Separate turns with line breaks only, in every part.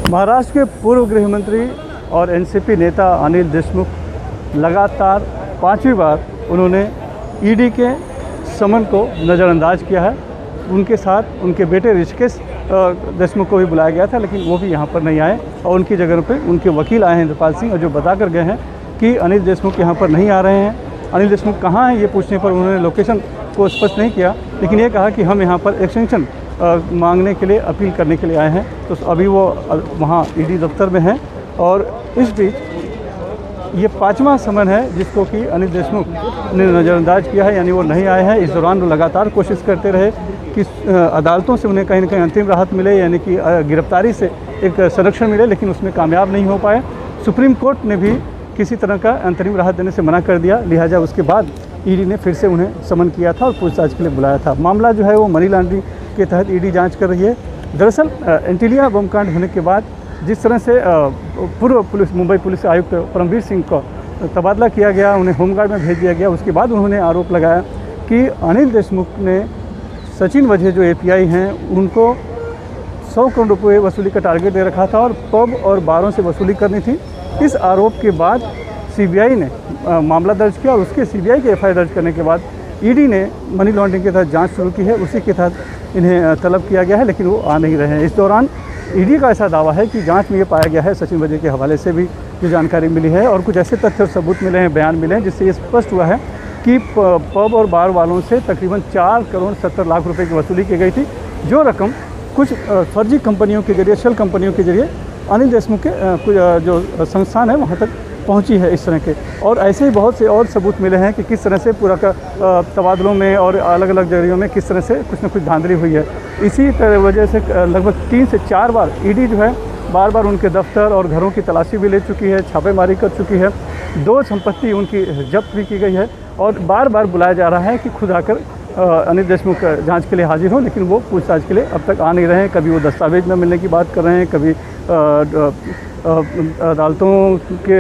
महाराष्ट्र के पूर्व गृह मंत्री और एनसीपी नेता अनिल देशमुख लगातार 5वीं बार उन्होंने ईडी के समन को नज़रअंदाज किया है। उनके साथ उनके बेटे ऋषिकेश देशमुख को भी बुलाया गया था, लेकिन वो भी यहाँ पर नहीं आए और उनकी जगह पे उनके वकील आए हैं इंद्रपाल सिंह, और जो बता कर गए हैं कि अनिल देशमुख यहाँ पर नहीं आ रहे हैं। अनिल देशमुख कहाँ हैं ये पूछने पर उन्होंने लोकेशन को स्पष्ट नहीं किया, लेकिन ये कहा कि हम यहाँ पर एक्सटेंशन मांगने के लिए, अपील करने के लिए आए हैं। तो अभी वो वहाँ ईडी दफ्तर में हैं और इस बीच ये 5वां समन है जिसको कि अनिल देशमुख ने नज़रअंदाज किया है, यानी वो नहीं आए हैं। इस दौरान वो लगातार कोशिश करते रहे कि अदालतों से उन्हें कहीं ना कहीं अंतरिम राहत मिले, यानी कि गिरफ्तारी से एक संरक्षण मिले, लेकिन उसमें कामयाब नहीं हो पाए। सुप्रीम कोर्ट ने भी किसी तरह का अंतरिम राहत देने से मना कर दिया, लिहाजा उसके बाद ईडी ने फिर से उन्हें समन किया था और पूछताछ के लिए बुलाया था। मामला जो है वो मनी लॉन्ड्रिंग के तहत ईडी जांच कर रही है। दरअसल एंटीलिया बम कांड होने के बाद जिस तरह से पूर्व मुंबई पुलिस आयुक्त परमवीर सिंह को तबादला किया गया, उन्हें होमगार्ड में भेज दिया गया, उसके बाद उन्होंने आरोप लगाया कि अनिल देशमुख ने सचिन वजह जो एपीआई हैं उनको 100 करोड़ रुपये वसूली का टारगेट दे रखा था और पब और बारों से वसूली करनी थी। इस आरोप के बाद सीबीआई ने मामला दर्ज किया और उसके सीबीआई के एफआईआर दर्ज करने के बाद ईडी ने मनी लॉन्ड्रिंग के तहत जांच शुरू की है। उसी के तहत इन्हें तलब किया गया है, लेकिन वो आ नहीं रहे हैं। इस दौरान ईडी का ऐसा दावा है कि जांच में ये पाया गया है, सचिन वजह के हवाले से भी जो जानकारी मिली है और कुछ ऐसे तथ्य और सबूत मिले हैं, बयान मिले हैं, जिससे ये स्पष्ट हुआ है कि पब और बार वालों से तकरीबन 4 करोड़ 70 लाख रुपए की वसूली की गई थी, जो रकम कुछ फर्जी कंपनियों के जरिए, शेल कंपनियों के जरिए अनिल देशमुख के कुछ जो संस्थान है वहाँ तक पहुंची है इस तरह के। और ऐसे ही बहुत से और सबूत मिले हैं कि किस तरह से पूरा का तबादलों में और अलग अलग जगहों में किस तरह से कुछ न कुछ धांधली हुई है। इसी वजह से लगभग 3 से 4 बार ईडी जो है बार बार उनके दफ्तर और घरों की तलाशी भी ले चुकी है, छापेमारी कर चुकी है, 2 संपत्ति उनकी जब्त भी की गई है और बार बार बुलाया जा रहा है कि खुद आकर अनिल देशमुख जांच के लिए हाजिर हो, लेकिन वो पूछताछ के लिए अब तक आ नहीं रहे हैं। कभी वो दस्तावेज न मिलने की बात कर रहे हैं, कभी अदालतों के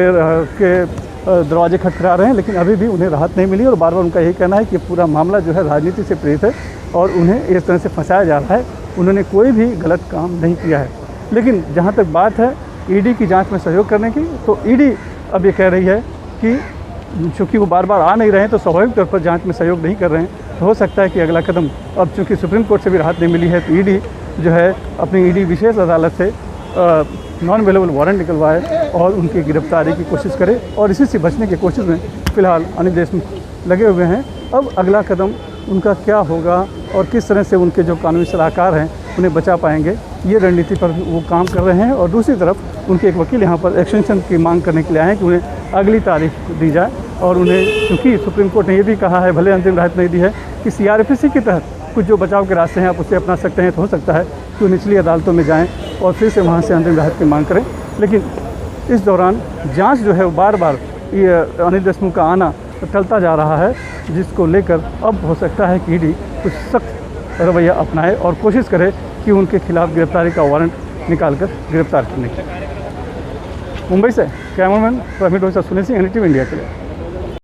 दरवाजे खटखटा रहे हैं, लेकिन अभी भी उन्हें राहत नहीं मिली और बार बार उनका यही कहना है कि पूरा मामला जो है राजनीति से प्रेरित है और उन्हें इस तरह से फंसाया जा रहा है। उन्होंने कोई भी गलत काम नहीं किया है। लेकिन जहाँ तक बात है ईडी की जांच में सहयोग करने की, तो ईडी अब ये कह रही है कि चूँकि वो बार बार आ नहीं रहे हैं तो स्वाभाविक तौर पर जांच में सहयोग नहीं कर रहे हैं, तो हो सकता है कि अगला कदम, अब चूँकि सुप्रीम कोर्ट से भी राहत नहीं मिली है, तो ईडी जो है अपनी ईडी विशेष अदालत से नॉन अवेलेबल वारंट निकलवाए और उनकी गिरफ्तारी की कोशिश करे और इसी से बचने की कोशिश में फ़िलहाल अनिल देशमुख लगे हुए हैं। अब अगला कदम उनका क्या होगा और किस तरह से उनके जो कानूनी सलाहकार हैं उन्हें बचा पाएंगे, ये रणनीति पर वो काम कर रहे हैं। और दूसरी तरफ उनके एक वकील यहाँ पर एक्सटेंशन की मांग करने के लिए आए हैं कि उन्हें अगली तारीख दी जाए और उन्हें, चूँकि सुप्रीम कोर्ट ने ये भी कहा है, भले अंतरिम राहत नहीं दी है, कि सीआरपीसी के तहत कुछ जो बचाव के रास्ते हैं आप उसे अपना सकते हैं, तो हो सकता है कि वो निचली अदालतों में जाएं और फिर से वहाँ से अंतरिम राहत की मांग करें। लेकिन इस दौरान जांच जो है वो बार बार ये अनिल देशमुख का आना टलता जा रहा है, जिसको लेकर अब हो सकता है कि ईडी कुछ सख्त रवैया अपनाए और कोशिश करे कि उनके खिलाफ गिरफ्तारी का वारंट निकालकर गिरफ्तार करने की। मुंबई से cameraman Praveen Dosa, Sunil Singh, NDTV India के लिए।